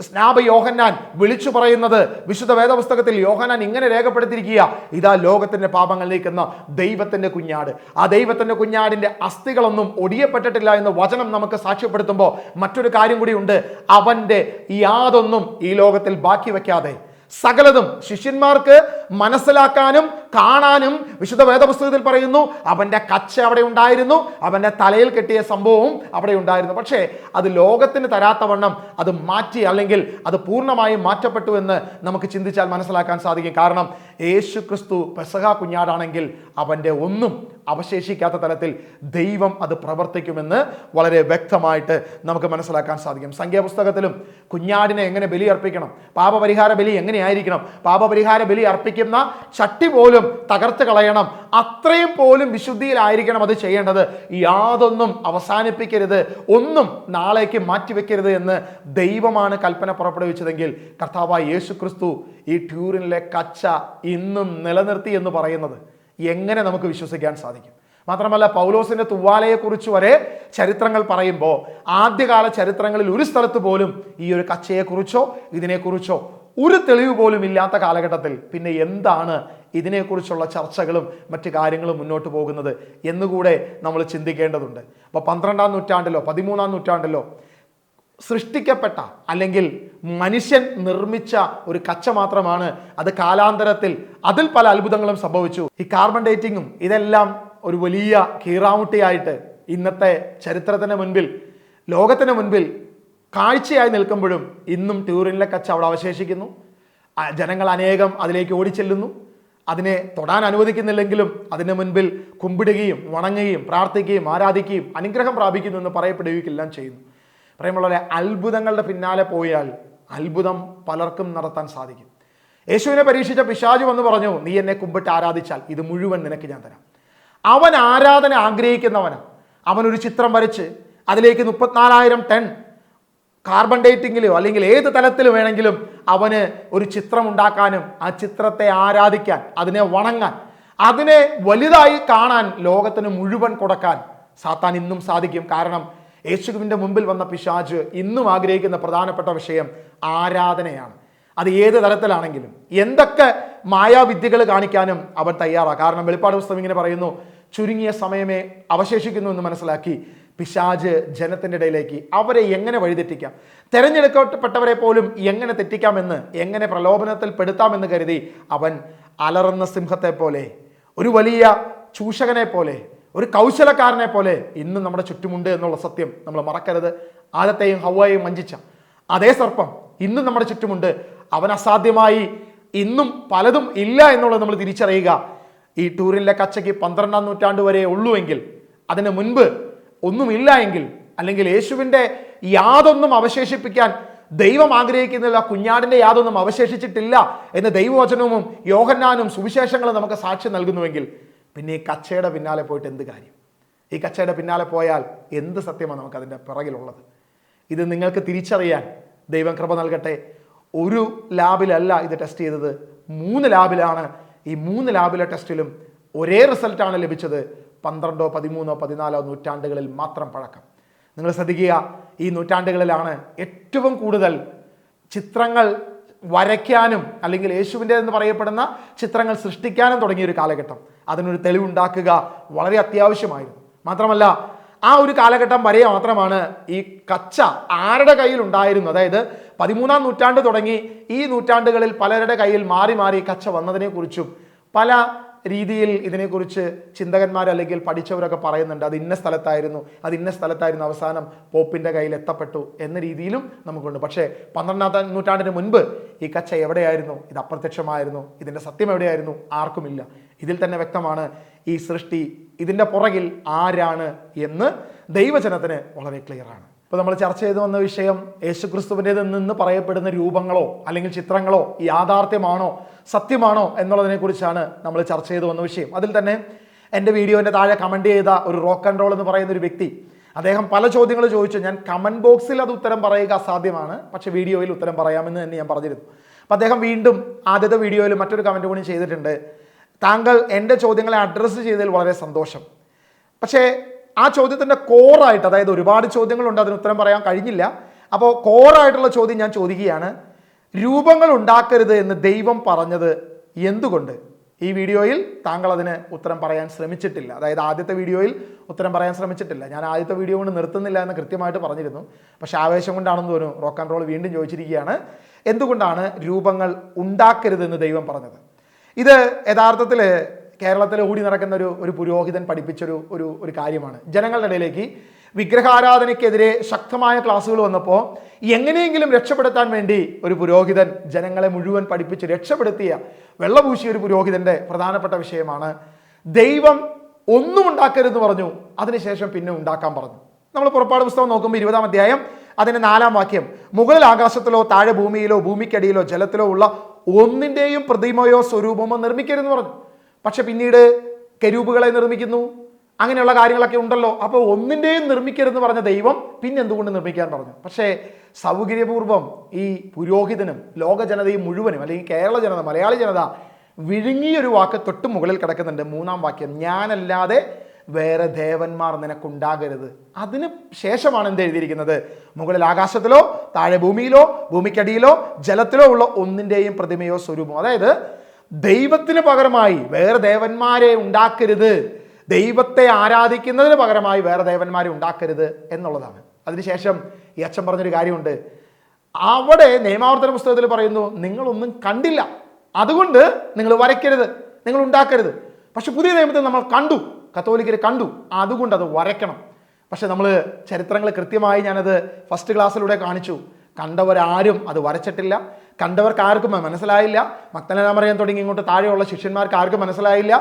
സ്നാപ യോഹന്നാൻ വിളിച്ചു പറയുന്നത് വിശുദ്ധ വേദപുസ്തകത്തിൽ യോഹന്നാൻ ഇങ്ങനെ രേഖപ്പെടുത്തിയിരിക്കുക: ഇതാ ലോകത്തിന്റെ പാപങ്ങൾ നീക്കുന്ന ദൈവത്തിന്റെ കുഞ്ഞാട്. ആ ദൈവത്തിന്റെ കുഞ്ഞാടിന്റെ അസ്ഥികളൊന്നും ഒടിയപ്പെട്ടിട്ടില്ല എന്ന് വചനം നമുക്ക് സാക്ഷ്യപ്പെടുത്തുമ്പോൾ മറ്റൊരു കാര്യം കൂടി ഉണ്ട്: അവന്റെ യാതൊന്നും ഈ ലോകത്തിൽ ബാക്കി വെക്കാതെ സകലതും ശിഷ്യന്മാർക്ക് മനസ്സിലാക്കാനും കാണാനും വിശുദ്ധ വേദപുസ്തകത്തിൽ പറയുന്നു. അവൻ്റെ കച്ച അവിടെ ഉണ്ടായിരുന്നു, അവൻ്റെ തലയിൽ കെട്ടിയ സംഭവവും അവിടെ ഉണ്ടായിരുന്നു. പക്ഷേ അത് ലോകത്തിന് തരാത്തവണ്ണം അത് മാറ്റി, അല്ലെങ്കിൽ അത് പൂർണ്ണമായും മാറ്റപ്പെട്ടു എന്ന് നമുക്ക് ചിന്തിച്ചാൽ മനസ്സിലാക്കാൻ സാധിക്കും. കാരണം യേശു ക്രിസ്തു പെസഹ കുഞ്ഞാടാണെങ്കിൽ അവൻ്റെ ഒന്നും അവശേഷിക്കാത്ത തലത്തിൽ ദൈവം അത് പ്രവർത്തിക്കുമെന്ന് വളരെ വ്യക്തമായിട്ട് നമുക്ക് മനസ്സിലാക്കാൻ സാധിക്കും. സംഖ്യാപുസ്തകത്തിലും കുഞ്ഞാടിനെ എങ്ങനെ ബലി അർപ്പിക്കണം, പാപപരിഹാര ബലി എങ്ങനെയായിരിക്കണം, പാപപരിഹാര ബലി അർപ്പിക്കുന്ന ചട്ടി പോലും തകർത്ത് കളയണം, അത്രയും പോലും വിശുദ്ധിയിലായിരിക്കണം അത് ചെയ്യേണ്ടത്. യാതൊന്നും അവസാനിപ്പിക്കരുത്, ഒന്നും നാളേക്ക് മാറ്റിവെക്കരുത് എന്ന് ദൈവമാണ് കൽപ്പന പുറപ്പെടുവിച്ചതെങ്കിൽ കർത്താവായ യേശു ക്രിസ്തു ഈ ട്യൂറിനിലെ കച്ച ഇന്നും നിലനിർത്തി എന്ന് പറയുന്നത് എങ്ങനെ നമുക്ക് വിശ്വസിക്കാൻ സാധിക്കും? മാത്രമല്ല പൗലോസിന്റെ തുവാലയെക്കുറിച്ച് വരെ ചരിത്രങ്ങൾ പറയുമ്പോൾ ആദ്യകാല ചരിത്രങ്ങളിൽ ഒരു സ്ഥലത്ത് പോലും ഈ ഒരു കച്ചയെക്കുറിച്ചോ ഇതിനെക്കുറിച്ചോ ഒരു തെളിവ് പോലും ഇല്ലാത്ത കാലഘട്ടത്തിൽ പിന്നെ എന്താണ് ഇതിനെക്കുറിച്ചുള്ള ചർച്ചകളും മറ്റു കാര്യങ്ങളും മുന്നോട്ട് പോകുന്നത് എന്നുകൂടെ നമ്മൾ ചിന്തിക്കേണ്ടതുണ്ട്. അപ്പോൾ 12ാം നൂറ്റാണ്ടിലോ 13ാം നൂറ്റാണ്ടിലോ സൃഷ്ടിക്കപ്പെട്ട അല്ലെങ്കിൽ മനുഷ്യൻ നിർമ്മിച്ച ഒരു കച്ച മാത്രമാണ് അത്. കാലാന്തരത്തിൽ അതിൽ പല അത്ഭുതങ്ങളും സംഭവിച്ചു. ഈ കാർബൺ ഡേറ്റിങ്ങും ഇതെല്ലാം ഒരു വലിയ കീറാമുട്ടിയായിട്ട് ഇന്നത്തെ ചരിത്രത്തിന് മുൻപിൽ, ലോകത്തിന് മുൻപിൽ കാഴ്ചയായി നിൽക്കുമ്പോഴും ഇന്നും ട്യൂറിനിലെ കച്ച അവിടെ അവശേഷിക്കുന്നു. ജനങ്ങൾ അനേകം അതിലേക്ക് ഓടിച്ചെല്ലുന്നു. അതിനെ തൊടാൻ അനുവദിക്കുന്നില്ലെങ്കിലും അതിന് മുൻപിൽ കുമ്പിടുകയും വണങ്ങുകയും പ്രാർത്ഥിക്കുകയും ആരാധിക്കുകയും അനുഗ്രഹം പ്രാപിക്കുന്നു എന്ന് പറയപ്പെടുകയെല്ലാം ചെയ്യുന്നു. പറയുമ്പോഴേ അത്ഭുതങ്ങളുടെ പിന്നാലെ പോയാൽ അത്ഭുതം പലർക്കും നടത്താൻ സാധിക്കും. യേശുവിനെ പരീക്ഷിച്ച പിശാചു എന്ന് പറഞ്ഞു, നീ എന്നെ കുമ്പിട്ട് ആരാധിച്ചാൽ ഇത് മുഴുവൻ നിനക്ക് ഞാൻ തരാം. അവൻ ആരാധന ആഗ്രഹിക്കുന്നവനാണ്. അവനൊരു ചിത്രം വരച്ച് അതിലേക്ക് 34,000 ടൺ കാർബൺ ഡേറ്റിങ്ങിലോ അല്ലെങ്കിൽ ഏത് തലത്തിൽ വേണമെങ്കിലും അവന് ഒരു ചിത്രം ഉണ്ടാക്കാനും ആ ചിത്രത്തെ ആരാധിക്കാൻ, അതിനെ വണങ്ങാൻ, അതിനെ വലുതായി കാണാൻ ലോകത്തിന് മുഴുവൻ കൊടുക്കാൻ സാത്താൻ ഇന്നും സാധിക്കും. കാരണം യേശുവിൻ്റെ മുമ്പിൽ വന്ന പിശാച് ഇന്നും ആഗ്രഹിക്കുന്ന പ്രധാനപ്പെട്ട വിഷയം ആരാധനയാണ്. അത് ഏത് തരത്തിലാണെങ്കിലും എന്തൊക്കെ മായാവിദ്യകൾ കാണിക്കാനും അവൻ തയ്യാറാണ്. കാരണം വെളിപ്പാട് പുസ്തകം ഇങ്ങനെ പറയുന്നു, ചുരുങ്ങിയ സമയമേ അവശേഷിക്കുന്നു എന്ന് മനസ്സിലാക്കി പിശാച് ജനത്തിൻ്റെ ഇടയിലേക്ക് അവരെ എങ്ങനെ വഴിതെറ്റിക്കാം, തെരഞ്ഞെടുക്കപ്പെട്ടവരെ പോലും എങ്ങനെ തെറ്റിക്കാമെന്ന്, എങ്ങനെ പ്രലോഭനത്തിൽ പെടുത്താമെന്ന് കരുതി അവൻ അലറുന്ന സിംഹത്തെ പോലെ, ഒരു വലിയ ചൂഷകനെ പോലെ, ഒരു കൗശലക്കാരനെ പോലെ ഇന്നും നമ്മുടെ ചുറ്റുമുണ്ട് എന്നുള്ള സത്യം നമ്മൾ മറക്കരുത്. ആദത്തെയും ഹവ്വയെയും വഞ്ചിച്ച അതേ സർപ്പം ഇന്നും നമ്മുടെ ചുറ്റുമുണ്ട്. അവൻ അസാധ്യമായി ഇന്നും പലതും ഇല്ല എന്നുള്ളത് നമ്മൾ തിരിച്ചറിയുക. ഈ ടൂറിലെ കച്ചയ്ക്ക് 12-ാം നൂറ്റാണ്ട് വരെ ഉള്ളുവെങ്കിൽ, അതിന് മുൻപ് ഒന്നുമില്ല എങ്കിൽ, അല്ലെങ്കിൽ യേശുവിൻ്റെ യാതൊന്നും അവശേഷിപ്പിക്കാൻ ദൈവം ആഗ്രഹിക്കുന്നില്ല, കുഞ്ഞാടിൻ്റെ യാതൊന്നും അവശേഷിച്ചിട്ടില്ല എന്ന് ദൈവവചനവും യോഹന്നാനും സുവിശേഷങ്ങളും നമുക്ക് സാക്ഷ്യം നൽകുന്നുവെങ്കിൽ, പിന്നെ ഈ കച്ചയുടെ പിന്നാലെ പോയിട്ട് എന്ത് കാര്യം? ഈ കച്ചയുടെ പിന്നാലെ പോയാൽ എന്ത് സത്യമാണ് നമുക്ക് അതിൻ്റെ പിറകിലുള്ളത്? ഇത് നിങ്ങൾക്ക് തിരിച്ചറിയാൻ ദൈവം കൃപ നൽകട്ടെ. ഒരു ലാബിലല്ല ഇത് ടെസ്റ്റ് ചെയ്തത്, 3 ലാബിലാണ്. ഈ 3 ലാബിലെ ടെസ്റ്റിലും ഒരേ റിസൾട്ടാണ് ലഭിച്ചത്. 12, 13, 14 നൂറ്റാണ്ടുകളിൽ മാത്രം പഴക്കം. നിങ്ങൾ ശ്രദ്ധിക്കുക, ഈ നൂറ്റാണ്ടുകളിലാണ് ഏറ്റവും കൂടുതൽ ചിത്രങ്ങൾ വരയ്ക്കാനും അല്ലെങ്കിൽ യേശുവിൻ്റെ എന്ന് പറയപ്പെടുന്ന ചിത്രങ്ങൾ സൃഷ്ടിക്കാനും തുടങ്ങിയൊരു കാലഘട്ടം. അതിനൊരു തെളിവുണ്ടാക്കുക വളരെ അത്യാവശ്യമായിരുന്നു. മാത്രമല്ല ആ ഒരു കാലഘട്ടം വരെ മാത്രമാണ് ഈ കച്ച ആരുടെ കയ്യിൽ ഉണ്ടായിരുന്നു. അതായത് 13-ാം നൂറ്റാണ്ട് തുടങ്ങി ഈ നൂറ്റാണ്ടുകളിൽ പലരുടെ കയ്യിൽ മാറി മാറി കച്ച വന്നതിനെക്കുറിച്ചും പല രീതിയിൽ ഇതിനെക്കുറിച്ച് ചിന്തകന്മാർ അല്ലെങ്കിൽ പഠിച്ചവരൊക്കെ പറയുന്നുണ്ട്. അത് ഇന്ന സ്ഥലത്തായിരുന്നു, അവസാനം പോപ്പിൻ്റെ കയ്യിൽ എത്തപ്പെട്ടു എന്ന രീതിയിലും നമുക്കുണ്ട്. പക്ഷേ 12-ാം നൂറ്റാണ്ടിന് മുൻപ് ഈ കച്ച എവിടെയായിരുന്നു? ഇത് അപ്രത്യക്ഷമായിരുന്നു. ഇതിൻ്റെ സത്യം എവിടെയായിരുന്നു? ആർക്കുമില്ല. ഇതിൽ തന്നെ വ്യക്തമാണ് ഈ സൃഷ്ടി, ഇതിൻ്റെ പുറകിൽ ആരാണ് എന്ന് ദൈവജനത്തിന് വളരെ ക്ലിയറാണ്. ഇപ്പോൾ നമ്മൾ ചർച്ച ചെയ്തു വന്ന വിഷയം യേശുക്രിസ്തുവിൻ്റേത് നിന്ന് പറയപ്പെടുന്ന രൂപങ്ങളോ അല്ലെങ്കിൽ ചിത്രങ്ങളോ യാഥാർത്ഥ്യമാണോ സത്യമാണോ എന്നുള്ളതിനെക്കുറിച്ചാണ് നമ്മൾ ചർച്ച ചെയ്തു വന്ന വിഷയം. അതിൽ തന്നെ എൻ്റെ വീഡിയോൻ്റെ താഴെ കമൻറ്റ് ചെയ്ത ഒരു റോക്ക് ആൻഡ് റോൾ എന്ന് പറയുന്ന ഒരു വ്യക്തി, അദ്ദേഹം പല ചോദ്യങ്ങൾ ചോദിച്ചു. ഞാൻ കമൻറ്റ് ബോക്സിൽ അത് ഉത്തരം പറയുക അസാധ്യമാണ്, പക്ഷേ വീഡിയോയിൽ ഉത്തരം പറയാമെന്ന് തന്നെ ഞാൻ പറഞ്ഞിരുന്നു. അപ്പോൾ അദ്ദേഹം വീണ്ടും ആദ്യത്തെ വീഡിയോയിൽ മറ്റൊരു കമൻറ്റ് കൂടി ചെയ്തിട്ടുണ്ട്. താങ്കൾ എൻ്റെ ചോദ്യങ്ങളെ അഡ്രസ്സ് ചെയ്തതിൽ വളരെ സന്തോഷം. പക്ഷേ ആ ചോദ്യത്തിൻ്റെ കോറായിട്ട്, അതായത് ഒരുപാട് ചോദ്യങ്ങളുണ്ട്, അതിന് ഉത്തരം പറയാൻ കഴിഞ്ഞില്ല. അപ്പോൾ കോറായിട്ടുള്ള ചോദ്യം ഞാൻ ചോദിക്കുകയാണ്, രൂപങ്ങൾ ഉണ്ടാക്കരുത് എന്ന് ദൈവം പറഞ്ഞത് എന്തുകൊണ്ട്? ഈ വീഡിയോയിൽ താങ്കൾ അതിന് ഉത്തരം പറയാൻ ശ്രമിച്ചിട്ടില്ല. അതായത് ആദ്യത്തെ വീഡിയോയിൽ ഉത്തരം പറയാൻ ശ്രമിച്ചിട്ടില്ല. ഞാൻ ആദ്യത്തെ വീഡിയോ കൊണ്ട് നിർത്തുന്നില്ല എന്ന് കൃത്യമായിട്ട് പറഞ്ഞിരുന്നു. പക്ഷേ ആവേശം കൊണ്ടാണെന്ന് തോന്നുന്നു റോക്ക് ആൻഡ് റോൾ വീണ്ടും ചോദിച്ചിരിക്കുകയാണ്, എന്തുകൊണ്ടാണ് രൂപങ്ങൾ ഉണ്ടാക്കരുതെന്ന് ദൈവം പറഞ്ഞത്? ഇത് യഥാർത്ഥത്തിൽ കേരളത്തിൽ ഓടി നടക്കുന്ന ഒരു പുരോഹിതൻ പഠിപ്പിച്ചൊരു ഒരു കാര്യമാണ്. ജനങ്ങളുടെ ഇടയിലേക്ക് വിഗ്രഹാരാധനയ്ക്കെതിരെ ശക്തമായ ക്ലാസ്സുകൾ വന്നപ്പോൾ എങ്ങനെയെങ്കിലും രക്ഷപ്പെടുത്താൻ വേണ്ടി ഒരു പുരോഹിതൻ ജനങ്ങളെ മുഴുവൻ പഠിപ്പിച്ച് രക്ഷപ്പെടുത്തിയ വെള്ളപൂശിയ ഒരു പുരോഹിതൻ്റെ പ്രധാനപ്പെട്ട വിഷയമാണ് ദൈവം ഒന്നും ഉണ്ടാക്കരുതെന്ന് പറഞ്ഞു, അതിനുശേഷം പിന്നെ ഉണ്ടാക്കാൻ പറഞ്ഞു. നമ്മൾ പുറപ്പാട് പുസ്തകം നോക്കുമ്പോൾ 20-ാം അധ്യായം അതിൻ്റെ 4-ാം വാക്യം, മുകളിൽ ആകാശത്തിലോ താഴെ ഭൂമിയിലോ ഭൂമിക്കടിയിലോ ജലത്തിലോ ഉള്ള ഒന്നിൻ്റെയും പ്രതിമയോ സ്വരൂപമോ നിർമ്മിക്കരുതെന്ന് പറഞ്ഞു. പക്ഷെ പിന്നീട് കെരൂബുകളെ നിർമ്മിക്കുന്നു, അങ്ങനെയുള്ള കാര്യങ്ങളൊക്കെ ഉണ്ടല്ലോ. അപ്പോൾ ഒന്നിൻ്റെയും നിർമ്മിക്കരുതെന്ന് പറഞ്ഞ ദൈവം പിന്നെ എന്തുകൊണ്ട് നിർമ്മിക്കാൻ പറഞ്ഞു? പക്ഷേ സൗകര്യപൂർവ്വം ഈ പുരോഹിതനും ലോക ജനതയും മുഴുവനും അല്ലെങ്കിൽ കേരള ജനത, മലയാളി ജനത വിഴുങ്ങിയൊരു വാക്ക് തൊട്ട് മുകളിൽ കിടക്കുന്നുണ്ട്. 3-ാം വാക്യം, ഞാനല്ലാതെ വേറെ ദേവന്മാർ നിനക്കുണ്ടാകരുത്. അതിന് ശേഷമാണ് എന്ത് എഴുതിയിരിക്കുന്നത്? മുകളിൽ ആകാശത്തിലോ താഴെ ഭൂമിയിലോ ഭൂമിക്കടിയിലോ ജലത്തിലോ ഉള്ള ഒന്നിൻ്റെയും പ്രതിമയോ സ്വരൂപമോ. അതായത് ദൈവത്തിന് പകരമായി വേറെ ദേവന്മാരെ ഉണ്ടാക്കരുത്, ദൈവത്തെ ആരാധിക്കുന്നതിന് പകരമായി വേറെ ദേവന്മാരെ ഉണ്ടാക്കരുത് എന്നുള്ളതാണ്. അതിനുശേഷം ഈ അച്ഛൻ പറഞ്ഞൊരു കാര്യമുണ്ട്. അവിടെ നിയമാവർത്തന പുസ്തകത്തിൽ പറയുന്നു, നിങ്ങളൊന്നും കണ്ടില്ല, അതുകൊണ്ട് നിങ്ങൾ വരയ്ക്കരുത്, നിങ്ങൾ ഉണ്ടാക്കരുത്. പക്ഷെ പുതിയ നിയമത്തിൽ നമ്മൾ കണ്ടു, കത്തോലിക്കർ കണ്ടു, അതുകൊണ്ട് അത് വരയ്ക്കണം. പക്ഷെ നമ്മൾ ചരിത്രങ്ങൾ കൃത്യമായി ഞാനത് ഫസ്റ്റ് ക്ലാസ്സിലൂടെ കാണിച്ചു. കണ്ടവരാരും അത് വരച്ചിട്ടില്ല, കണ്ടവർക്ക് ആർക്കും മനസ്സിലായില്ല. മഗ്ദലേന മറിയം തുടങ്ങി ഇങ്ങോട്ട് താഴെയുള്ള ശിഷ്യന്മാർക്ക് ആർക്കും മനസ്സിലായില്ല.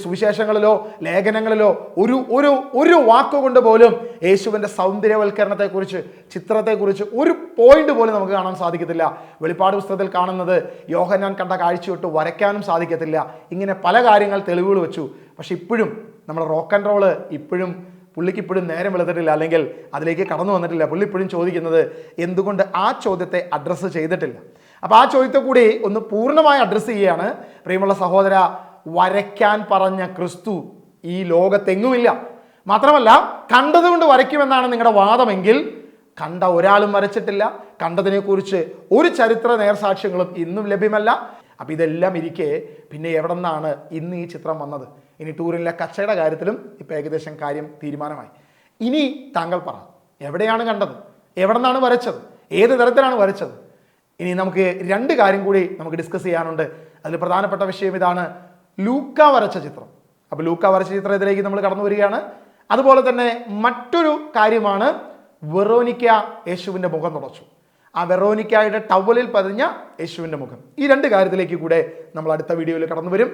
സുവിശേഷങ്ങളിലോ ലേഖനങ്ങളിലോ ഒരു വാക്കുകൊണ്ട് പോലും യേശുവിൻ്റെ സൗന്ദര്യവൽക്കരണത്തെക്കുറിച്ച്, ചിത്രത്തെക്കുറിച്ച് ഒരു പോയിന്റ് പോലും നമുക്ക് കാണാൻ സാധിക്കത്തില്ല. വെളിപ്പാട് പുസ്തകത്തിൽ കാണുന്നത് യോഹന്നാൻ കണ്ട കാഴ്ചയൊട്ട് വരയ്ക്കാനും സാധിക്കത്തില്ല. ഇങ്ങനെ പല കാര്യങ്ങൾ തെളിവുകൾ വെച്ചു. പക്ഷെ ഇപ്പോഴും നമ്മുടെ റോക്ക് ആൻഡ് റോള് പുള്ളിക്ക് ഇപ്പോഴും നേരം വെളുത്തിട്ടില്ല, അല്ലെങ്കിൽ അതിലേക്ക് കടന്നു വന്നിട്ടില്ല. പുള്ളി ഇപ്പോഴും ചോദിക്കുന്നത് എന്തുകൊണ്ട് ആ ചോദ്യത്തെ അഡ്രസ്സ് ചെയ്തിട്ടില്ല. അപ്പോൾ ആ ചോദ്യത്തെ കൂടി ഒന്ന് പൂർണ്ണമായി അഡ്രസ്സ് ചെയ്യുകയാണ്. പ്രിയമുള്ള സഹോദര, വരയ്ക്കാൻ പറഞ്ഞ ക്രിസ്തു ഈ ലോകത്തെങ്ങുമില്ല. മാത്രമല്ല, കണ്ടതുകൊണ്ട് വരയ്ക്കുമെന്നാണ് നിങ്ങളുടെ വാദമെങ്കിൽ കണ്ട ഒരാളും വരച്ചിട്ടില്ല. കണ്ടതിനെക്കുറിച്ച് ഒരു ചരിത്ര നേർസാക്ഷ്യങ്ങളും ഇന്നും ലഭ്യമല്ല. അപ്പം ഇതെല്ലാം ഇരിക്കെ പിന്നെ എവിടെ നിന്നാണ് ഇന്ന് ഈ ചിത്രം വന്നത്? ഇനി ടൂറിനിലെ കച്ചയുടെ കാര്യത്തിലും ഇപ്പം ഏകദേശം കാര്യം തീരുമാനമായി. ഇനി താങ്കൾ പറ, എവിടെയാണ് കണ്ടത്? എവിടെ നിന്നാണ് വരച്ചത്? ഏത് തരത്തിലാണ് വരച്ചത്? ഇനി നമുക്ക് രണ്ട് കാര്യം കൂടി നമുക്ക് ഡിസ്കസ് ചെയ്യാനുണ്ട്. അതിൽ പ്രധാനപ്പെട്ട വിഷയം ഇതാണ്, ലൂക്ക വരച്ച ചിത്രം. അപ്പോൾ ലൂക്ക വരച്ച ചിത്രത്തിലേക്ക് നമ്മൾ കടന്നു വരികയാണ്. അതുപോലെ തന്നെ മറ്റൊരു കാര്യമാണ് വെറോനിക്ക യേശുവിൻ്റെ മുഖം തുടച്ചു. ആ വെറോനിക്കയുടെ ടവലിൽ പതിഞ്ഞ യേശുവിൻ്റെ മുഖം. ഈ രണ്ട് കാര്യത്തിലേക്ക് കൂടെ നമ്മൾ അടുത്ത വീഡിയോയിൽ കടന്നു വരും.